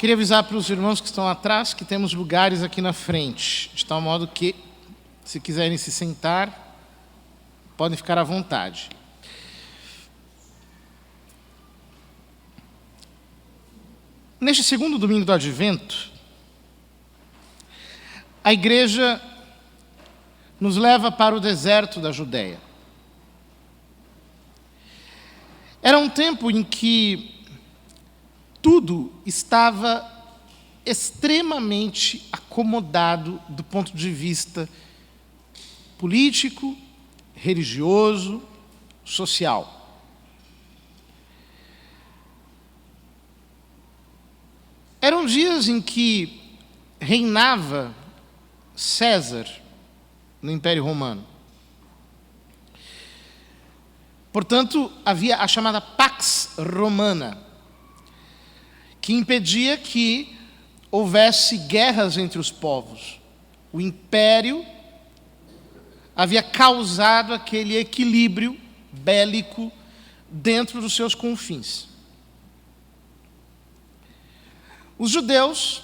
Queria avisar para os irmãos que estão atrás que temos lugares aqui na frente, de tal modo que, se quiserem se sentar, podem ficar à vontade. Neste segundo domingo do Advento, a igreja nos leva para o deserto da Judéia. Era um tempo em que tudo estava extremamente acomodado do ponto de vista político, religioso, social. Eram dias em que reinava César no Império Romano. Portanto, havia a chamada Pax Romana, que impedia que houvesse guerras entre os povos. O império havia causado aquele equilíbrio bélico dentro dos seus confins. Os judeus,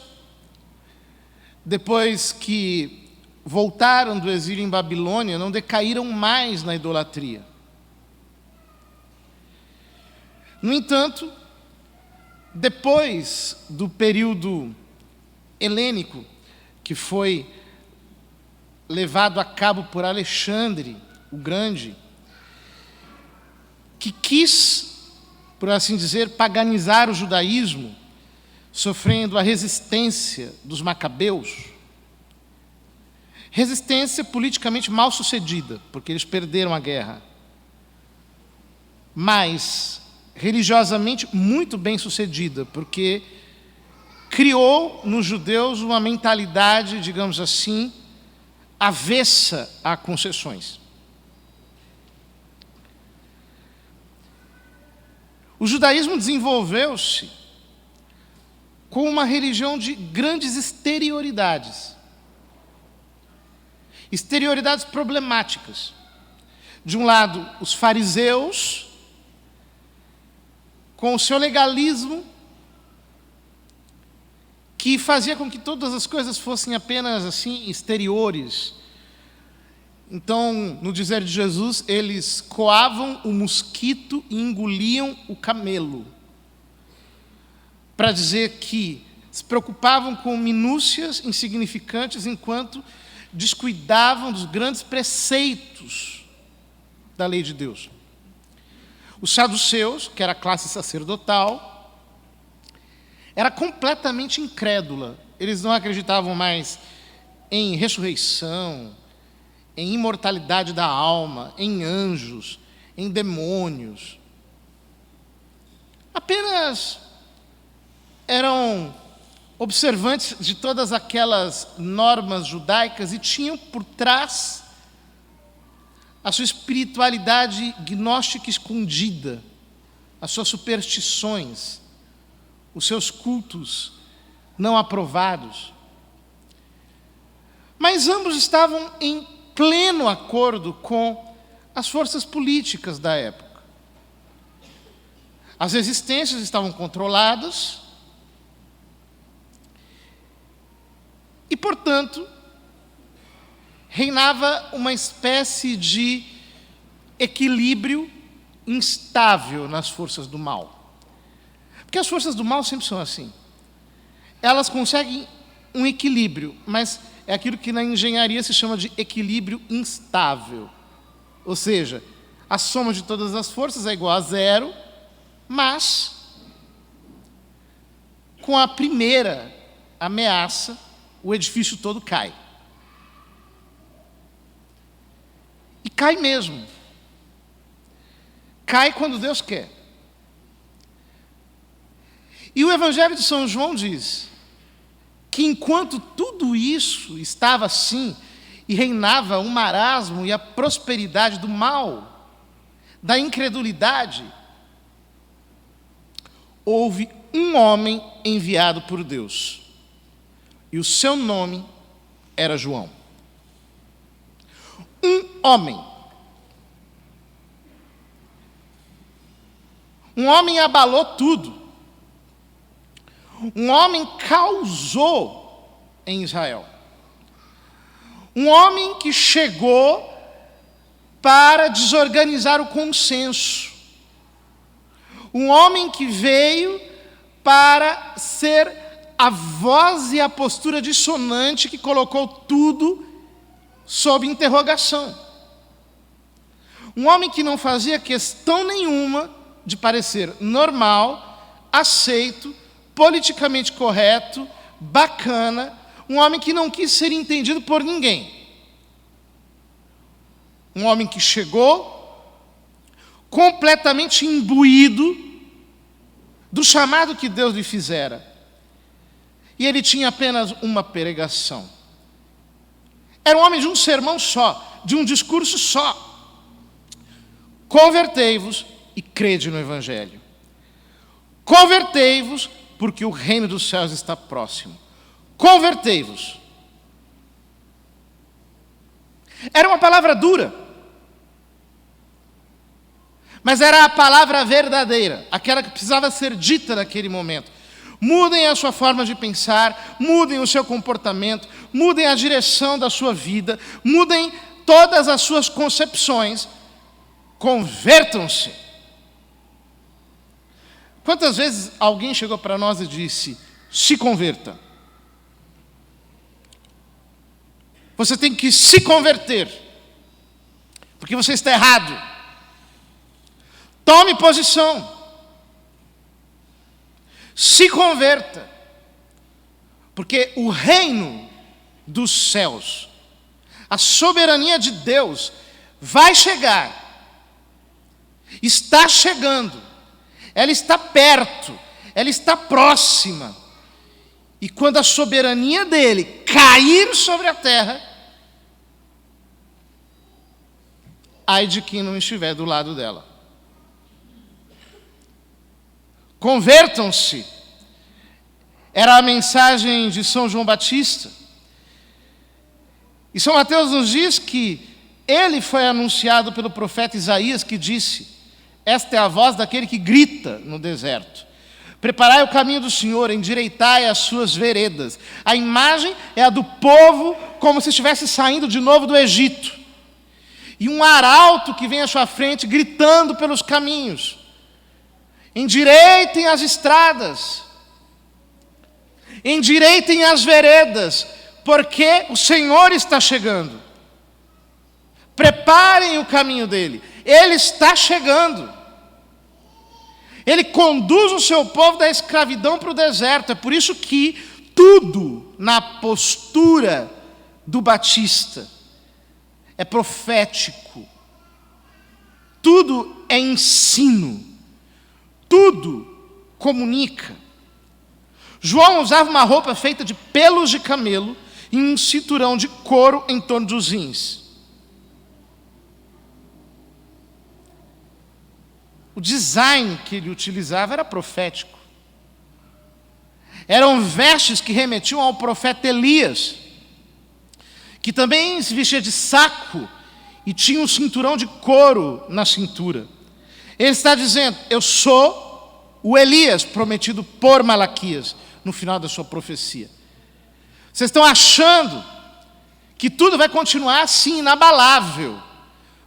depois que voltaram do exílio em Babilônia, não decaíram mais na idolatria. No entanto, depois do período helênico, que foi levado a cabo por Alexandre o Grande, que quis, por assim dizer, paganizar o judaísmo, sofrendo a resistência dos macabeus, resistência politicamente mal sucedida, porque eles perderam a guerra, mas religiosamente muito bem sucedida, porque criou nos judeus uma mentalidade, digamos assim, avessa a concessões. O judaísmo desenvolveu-se como uma religião de grandes exterioridades. Exterioridades problemáticas. De um lado, os fariseus, com o seu legalismo, que fazia com que todas as coisas fossem apenas assim exteriores. Então, no dizer de Jesus, eles coavam o mosquito e engoliam o camelo, para dizer que se preocupavam com minúcias insignificantes enquanto descuidavam dos grandes preceitos da lei de Deus. Os saduceus, que era a classe sacerdotal, era completamente incrédula. Eles não acreditavam mais em ressurreição, em imortalidade da alma, em anjos, em demônios. Apenas eram observantes de todas aquelas normas judaicas e tinham por trás a sua espiritualidade gnóstica escondida, as suas superstições, os seus cultos não aprovados. Mas ambos estavam em pleno acordo com as forças políticas da época. As resistências estavam controladas e, portanto, reinava uma espécie de equilíbrio instável nas forças do mal. Porque as forças do mal sempre são assim. Elas conseguem um equilíbrio, mas é aquilo que na engenharia se chama de equilíbrio instável. Ou seja, a soma de todas as forças é igual a zero, mas com a primeira ameaça, o edifício todo cai. E cai mesmo. Cai quando Deus quer. E o Evangelho de São João diz que enquanto tudo isso estava assim, e reinava o marasmo e a prosperidade do mal, da incredulidade, houve um homem enviado por Deus. E o seu nome era João. Um homem. Um homem abalou tudo. Um homem causou em Israel. Um homem que chegou para desorganizar o consenso. Um homem que veio para ser a voz e a postura dissonante que colocou tudo sob interrogação. Um homem que não fazia questão nenhuma de parecer normal, aceito, politicamente correto, bacana, um homem que não quis ser entendido por ninguém. Um homem que chegou completamente imbuído do chamado que Deus lhe fizera. E ele tinha apenas uma pregação. Era um homem de um sermão só, de um discurso só. Convertei-vos e crede no Evangelho. Convertei-vos, porque o reino dos céus está próximo. Convertei-vos. Era uma palavra dura, mas era a palavra verdadeira, aquela que precisava ser dita naquele momento. Mudem a sua forma de pensar, mudem o seu comportamento, mudem a direção da sua vida, mudem todas as suas concepções, convertam-se. Quantas vezes alguém chegou para nós e disse, se converta? Você tem que se converter, porque você está errado. Tome posição. Se converta, porque o reino dos céus, a soberania de Deus, vai chegar, está chegando, ela está perto, ela está próxima. E quando a soberania dele cair sobre a terra, ai de quem não estiver do lado dela. Convertam-se. Era a mensagem de São João Batista. E São Mateus nos diz que ele foi anunciado pelo profeta Isaías, que disse, esta é a voz daquele que grita no deserto. Preparai o caminho do Senhor, endireitai as suas veredas. A imagem é a do povo como se estivesse saindo de novo do Egito. E um arauto que vem à sua frente gritando pelos caminhos. Endireitem as estradas, endireitem as veredas, porque o Senhor está chegando. Preparem o caminho dele, ele está chegando. Ele conduz o seu povo da escravidão para o deserto. É por isso que tudo na postura do Batista é profético, tudo é ensino. Tudo comunica. João usava uma roupa feita de pelos de camelo e um cinturão de couro em torno dos rins. O design que ele utilizava era profético. Eram vestes que remetiam ao profeta Elias, que também se vestia de saco e tinha um cinturão de couro na cintura. Ele está dizendo, eu sou o Elias prometido por Malaquias, no final da sua profecia. Vocês estão achando que tudo vai continuar assim, inabalável,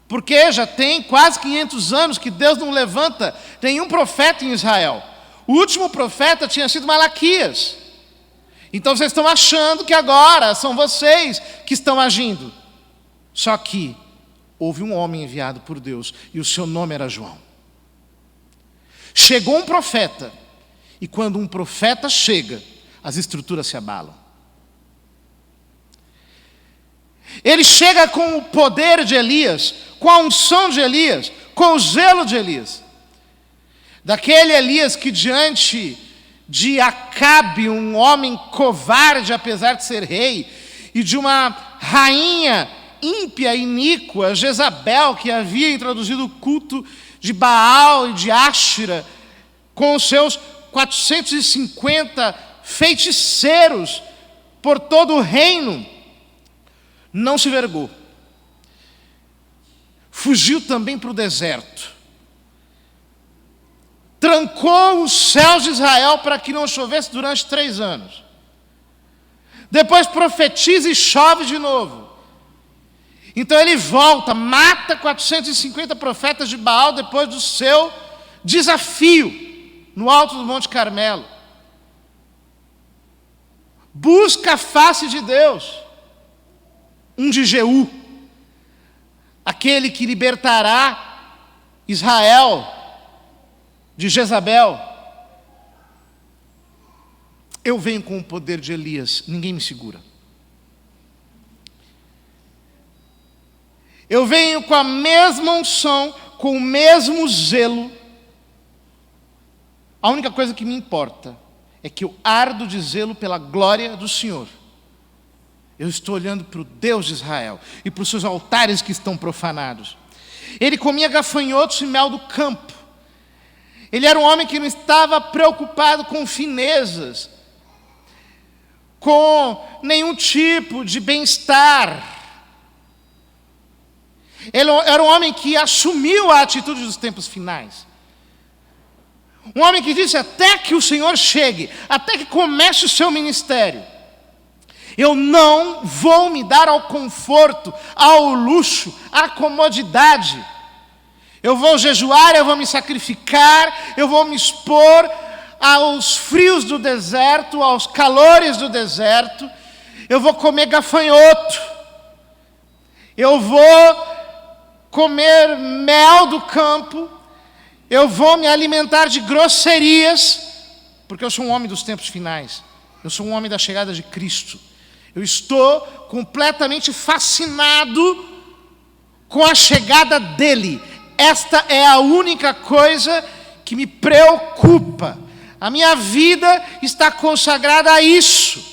porque já tem quase 500 anos que Deus não levanta nenhum profeta em Israel. O último profeta tinha sido Malaquias. Então vocês estão achando que agora são vocês que estão agindo. Só que houve um homem enviado por Deus e o seu nome era João. Chegou um profeta, e quando um profeta chega, as estruturas se abalam. Ele chega com o poder de Elias, com a unção de Elias, com o zelo de Elias. Daquele Elias que diante de Acabe, um homem covarde apesar de ser rei, e de uma rainha ímpia, iníqua, Jezabel, que havia introduzido o culto de Baal e de Áshera, com os seus 450 feiticeiros por todo o reino, não se vergou. Fugiu também para o deserto. trancou os céus de Israel para que não chovesse durante 3 anos. Depois profetiza e chove de novo. Então ele volta, mata 450 profetas de Baal depois do seu desafio no alto do Monte Carmelo. Busca a face de Deus. Um de Jeú, aquele que libertará Israel de Jezabel. Eu venho com o poder de Elias, ninguém me segura. Eu venho com a mesma unção, com o mesmo zelo. A única coisa que me importa é que eu ardo de zelo pela glória do Senhor. Eu estou olhando para o Deus de Israel e para os seus altares que estão profanados. Ele comia gafanhotos e mel do campo. Ele era um homem que não estava preocupado com finezas, com nenhum tipo de bem-estar. Ele era um homem que assumiu a atitude dos tempos finais. Um homem que disse: até que o Senhor chegue, até que comece o seu ministério, eu não vou me dar ao conforto, ao luxo, à comodidade. Eu vou jejuar, eu vou me sacrificar, eu vou me expor aos frios do deserto, aos calores do deserto. Eu vou comer gafanhoto. Eu vou comer mel do campo. Eu vou me alimentar de grosserias, porque eu sou um homem dos tempos finais. Eu sou um homem da chegada de Cristo. Eu estou completamente fascinado com a chegada dele. Esta é a única coisa que me preocupa. A minha vida está consagrada a isso.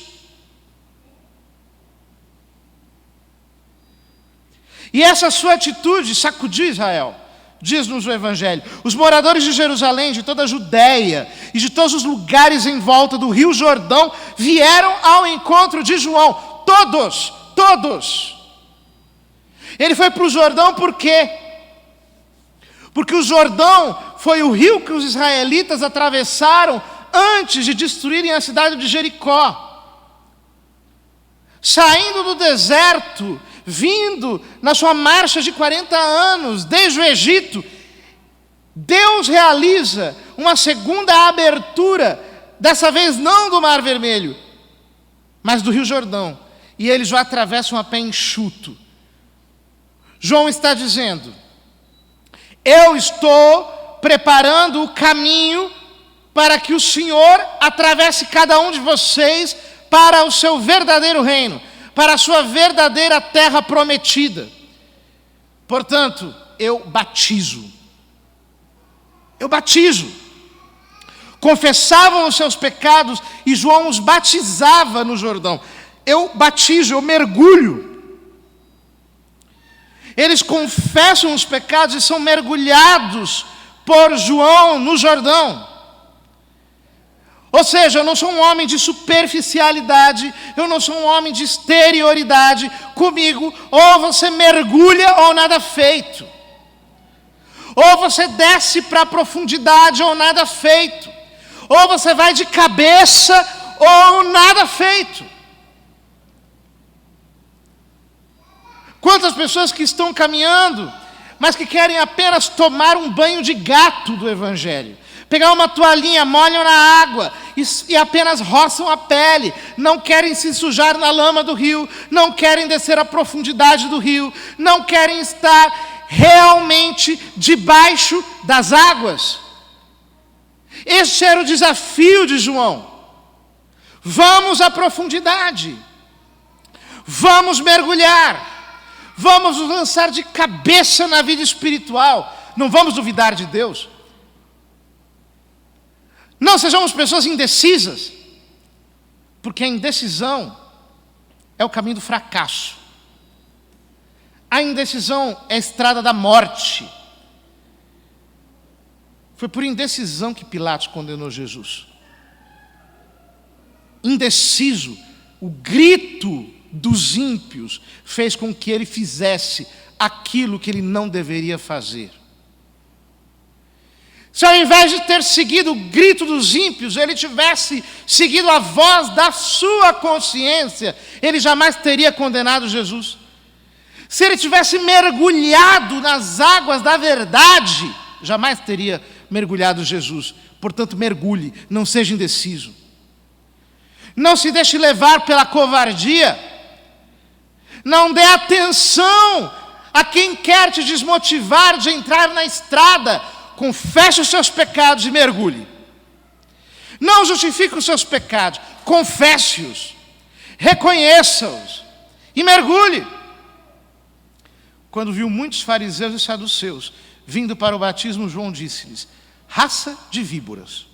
E essa sua atitude sacudiu Israel. Diz-nos o Evangelho: os moradores de Jerusalém, de toda a Judéia e de todos os lugares em volta do rio Jordão vieram ao encontro de João. Todos. Ele foi para o Jordão por quê? Porque o Jordão foi o rio que os israelitas atravessaram antes de destruírem a cidade de Jericó. Saindo do deserto, vindo na sua marcha de 40 anos, desde o Egito, Deus realiza uma segunda abertura, dessa vez não do Mar Vermelho, mas do Rio Jordão. E eles já atravessam a pé enxuto. João está dizendo: eu estou preparando o caminho para que o Senhor atravesse cada um de vocês para o seu verdadeiro reino, para a sua verdadeira terra prometida. Portanto, eu batizo. Confessavam os seus pecados e João os batizava no Jordão. Eu batizo, eu mergulho. Eles confessam os pecados e são mergulhados por João no Jordão. Ou seja, eu não sou um homem de superficialidade, eu não sou um homem de exterioridade. Comigo, ou você mergulha ou nada feito. Ou você desce para a profundidade ou nada feito. Ou você vai de cabeça ou nada feito. Quantas pessoas que estão caminhando, mas que querem apenas tomar um banho de gato do Evangelho. Pegar uma toalhinha, molham na água e apenas roçam a pele. Não querem se sujar na lama do rio, não querem descer a profundidade do rio, não querem estar realmente debaixo das águas. Este era o desafio de João. Vamos à profundidade. Vamos mergulhar. Vamos nos lançar de cabeça na vida espiritual. Não vamos duvidar de Deus. Não sejamos pessoas indecisas, porque a indecisão é o caminho do fracasso. A indecisão é a estrada da morte. Foi por indecisão que Pilatos condenou Jesus. Indeciso, o grito dos ímpios fez com que ele fizesse aquilo que ele não deveria fazer. Se ao invés de ter seguido o grito dos ímpios, ele tivesse seguido a voz da sua consciência, ele jamais teria condenado Jesus. Se ele tivesse mergulhado nas águas da verdade, jamais teria mergulhado Jesus. Portanto, mergulhe, não seja indeciso. Não se deixe levar pela covardia. Não dê atenção a quem quer te desmotivar de entrar na estrada. Confesse os seus pecados e mergulhe. Não justifique os seus pecados, confesse-os, reconheça-os e mergulhe. Quando viu muitos fariseus e saduceus vindo para o batismo, João disse-lhes: raça de víboras,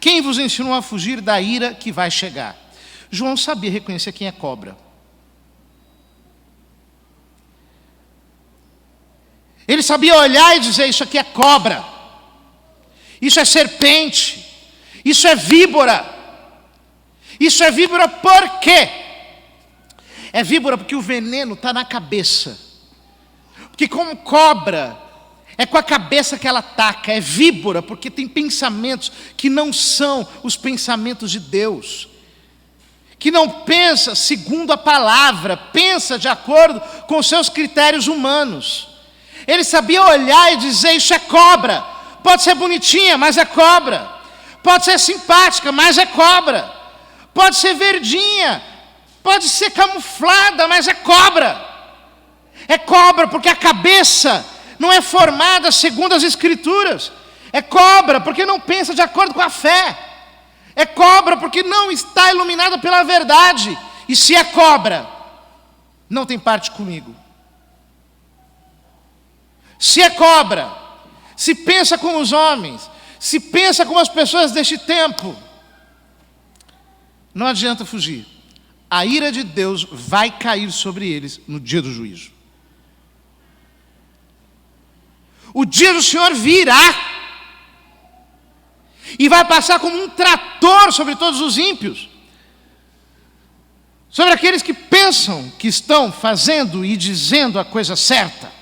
quem vos ensinou a fugir da ira que vai chegar? João sabia reconhecer quem é cobra. Ele sabia olhar e dizer: isso aqui é cobra, isso é serpente, isso é víbora. Isso é víbora por quê? É víbora porque o veneno está na cabeça. Porque como cobra, é com a cabeça que ela ataca. É víbora porque tem pensamentos que não são os pensamentos de Deus. Que não pensa segundo a palavra, pensa de acordo com os seus critérios humanos. Ele sabia olhar e dizer: isso é cobra. Pode ser bonitinha, mas é cobra. Pode ser simpática, mas é cobra. Pode ser verdinha, pode ser camuflada, mas é cobra. É cobra porque a cabeça não é formada segundo as Escrituras. É cobra porque não pensa de acordo com a fé. É cobra porque não está iluminada pela verdade. E se é cobra, não tem parte comigo. Se é cobra, se pensa como os homens, se pensa como as pessoas deste tempo, não adianta fugir. A ira de Deus vai cair sobre eles no dia do juízo. O dia do Senhor virá e vai passar como um trator sobre todos os ímpios, sobre aqueles que pensam que estão fazendo e dizendo a coisa certa.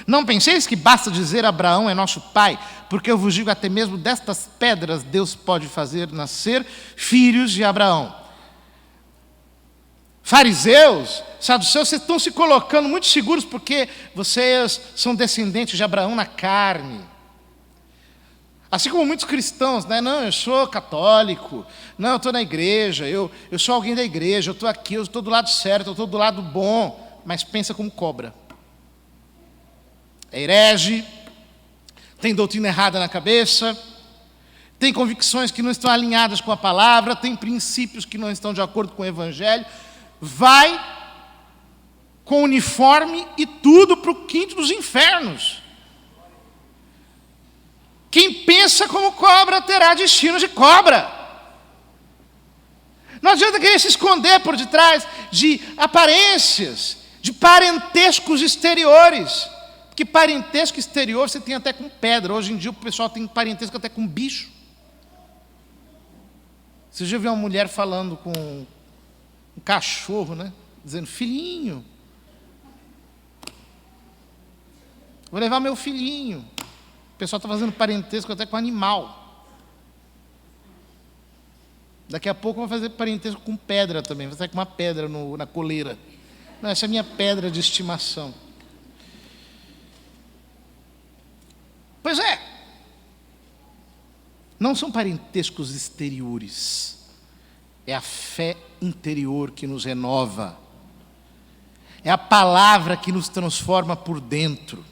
Não penseis que basta dizer: Abraão é nosso pai, porque eu vos digo, até mesmo destas pedras Deus pode fazer nascer filhos de Abraão. Fariseus, saduceus, vocês estão se colocando muito seguros porque vocês são descendentes de Abraão na carne. Assim como muitos cristãos, né? Não, eu sou católico, não, eu estou na igreja, eu sou alguém da igreja, eu estou aqui, eu estou do lado certo, eu estou do lado bom, mas pensa como cobra. É herege, tem doutrina errada na cabeça, tem convicções que não estão alinhadas com a palavra, tem princípios que não estão de acordo com o Evangelho, vai com uniforme e tudo para o quinto dos infernos. Quem pensa como cobra terá destino de cobra. Não adianta querer se esconder por detrás de aparências, de parentescos exteriores. Porque parentesco exterior você tem até com pedra. Hoje em dia o pessoal tem parentesco até com bicho. Você já viu uma mulher falando com um cachorro, né? Dizendo: filhinho, vou levar meu filhinho. O pessoal está fazendo parentesco até com animal. Daqui a pouco vai fazer parentesco com pedra também. Vai sair com uma pedra na coleira. Não, essa é a minha pedra de estimação. Pois é, não são parentescos exteriores, é a fé interior que nos renova, é a palavra que nos transforma por dentro.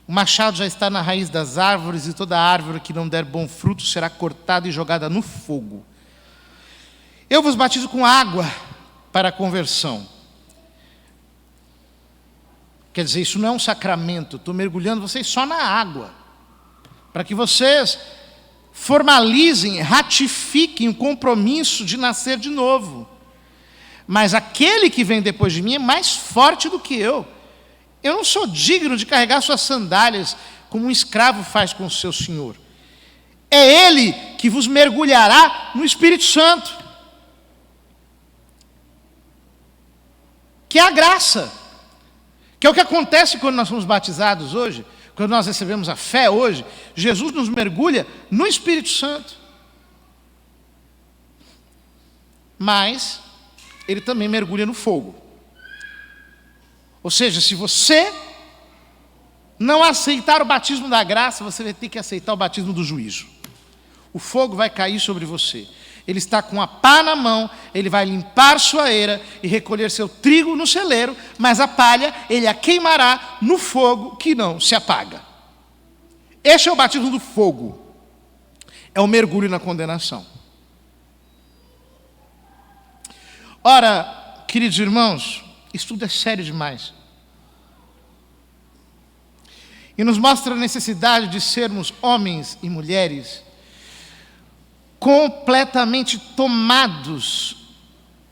O machado já está na raiz das árvores, e toda árvore que não der bom fruto será cortada e jogada no fogo. Eu vos batizo com água para a conversão. Quer dizer, isso não é um sacramento, estou mergulhando vocês só na água, para que vocês formalizem, ratifiquem o compromisso de nascer de novo. Mas aquele que vem depois de mim é mais forte do que eu. Eu não sou digno de carregar suas sandálias como um escravo faz com o seu senhor. É Ele que vos mergulhará no Espírito Santo, que é a graça, Que é o que acontece quando nós somos batizados hoje, quando nós recebemos a fé hoje. Jesus nos mergulha no Espírito Santo. Mas ele também mergulha no fogo. Ou seja, se você não aceitar o batismo da graça, você vai ter que aceitar o batismo do juízo. O fogo vai cair sobre você. Ele está com a pá na mão, ele vai limpar sua eira e recolher seu trigo no celeiro, mas a palha ele a queimará no fogo que não se apaga. Este é o batismo do fogo. É o mergulho na condenação. Ora, queridos irmãos, isso tudo é sério demais. E nos mostra a necessidade de sermos homens e mulheres completamente tomados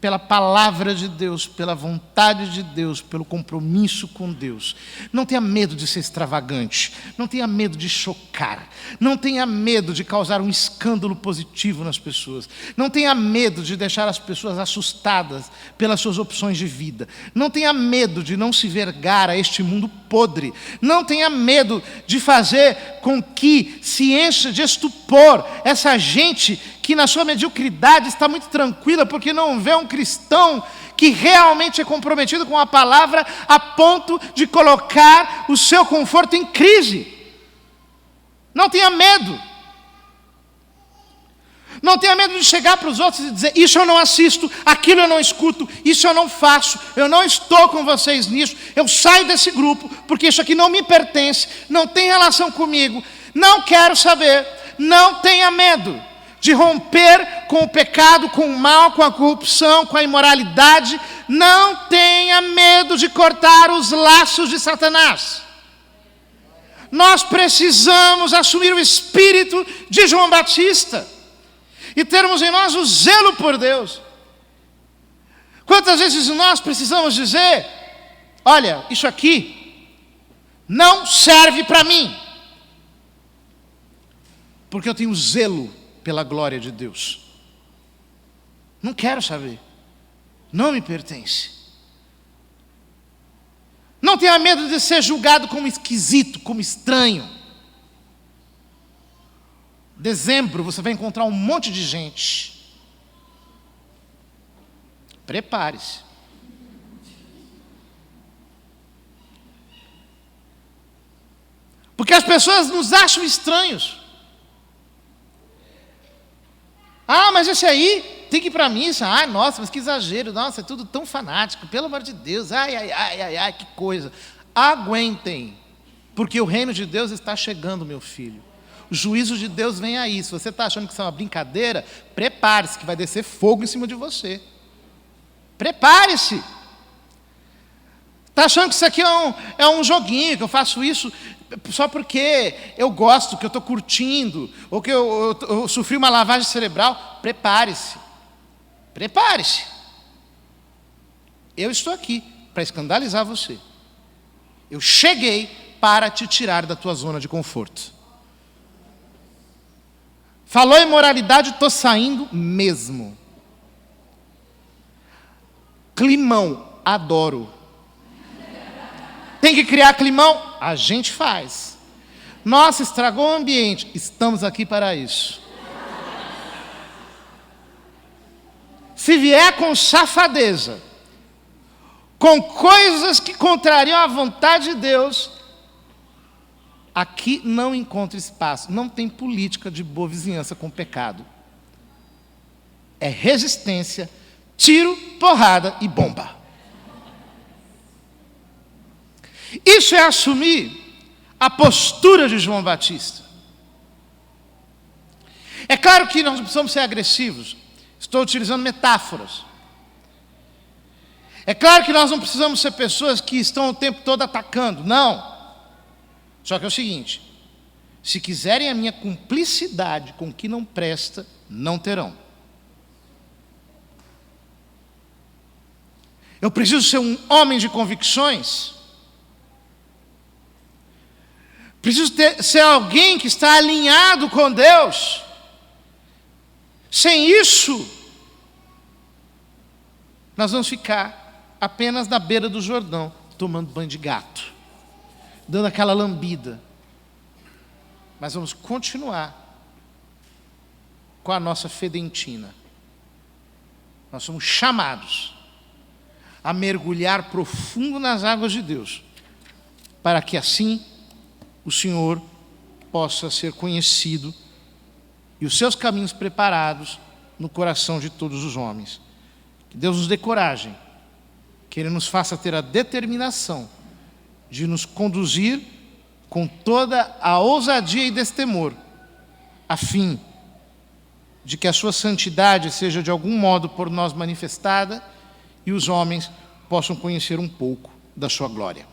pela palavra de Deus, pela vontade de Deus, pelo compromisso com Deus. Não tenha medo de ser extravagante, não tenha medo de chocar, não tenha medo de causar um escândalo positivo nas pessoas, não tenha medo de deixar as pessoas assustadas pelas suas opções de vida, não tenha medo de não se vergar a este mundo podre, não tenha medo de fazer com que se encha de estupor essa gente que na sua mediocridade está muito tranquila porque não vê um cristão que realmente é comprometido com a palavra a ponto de colocar o seu conforto em crise. Não tenha medo. Não tenha medo de chegar para os outros e dizer: isso eu não assisto, aquilo eu não escuto, isso eu não faço, eu não estou com vocês nisso, eu saio desse grupo porque isso aqui não me pertence, não tem relação comigo, não quero saber. Não tenha medo de romper com o pecado, com o mal, com a corrupção, com a imoralidade. Não tenha medo de cortar os laços de Satanás. Nós precisamos assumir o espírito de João Batista e termos em nós o zelo por Deus. Quantas vezes nós precisamos dizer: olha, isso aqui não serve para mim, porque eu tenho zelo pela glória de Deus. Não quero saber. Não me pertence. Não tenha medo de ser julgado como esquisito, como estranho. Dezembro você vai encontrar um monte de gente. Prepare-se. Porque as pessoas nos acham estranhos. Ah, mas esse aí tem que ir para a missa. Ah, nossa, mas que exagero. Nossa, é tudo tão fanático. Pelo amor de Deus. Ai, que coisa. Aguentem. Porque o reino de Deus está chegando, meu filho. O juízo de Deus vem aí. Se você está achando que isso é uma brincadeira, prepare-se, que vai descer fogo em cima de você. Prepare-se. Está achando que isso aqui é um joguinho, que eu faço isso só porque eu gosto, que eu estou curtindo, ou que eu sofri uma lavagem cerebral? Prepare-se. Prepare-se. Eu estou aqui para escandalizar você. Eu cheguei para te tirar da tua zona de conforto. Falou imoralidade, estou saindo mesmo. Climão, adoro. Tem que criar climão? A gente faz. Nossa, estragou o ambiente. Estamos aqui para isso. Se vier com safadeza, com coisas que contrariam a vontade de Deus, aqui não encontra espaço. Não tem política de boa vizinhança com o pecado. É resistência, tiro, porrada e bomba. Isso é assumir a postura de João Batista. É claro que nós não precisamos ser agressivos. Estou utilizando metáforas. É claro que nós não precisamos ser pessoas que estão o tempo todo atacando. Não. Só que é o seguinte: se quiserem a minha cumplicidade com o que não presta, não terão. Eu preciso ser um homem de convicções. Preciso ser alguém que está alinhado com Deus. Sem isso, nós vamos ficar apenas na beira do Jordão, tomando banho de gato, dando aquela lambida. Mas vamos continuar com a nossa fedentina. Nós somos chamados a mergulhar profundo nas águas de Deus, para que assim o Senhor possa ser conhecido e os seus caminhos preparados no coração de todos os homens. Que Deus nos dê coragem, que Ele nos faça ter a determinação de nos conduzir com toda a ousadia e destemor, a fim de que a sua santidade seja de algum modo por nós manifestada e os homens possam conhecer um pouco da sua glória.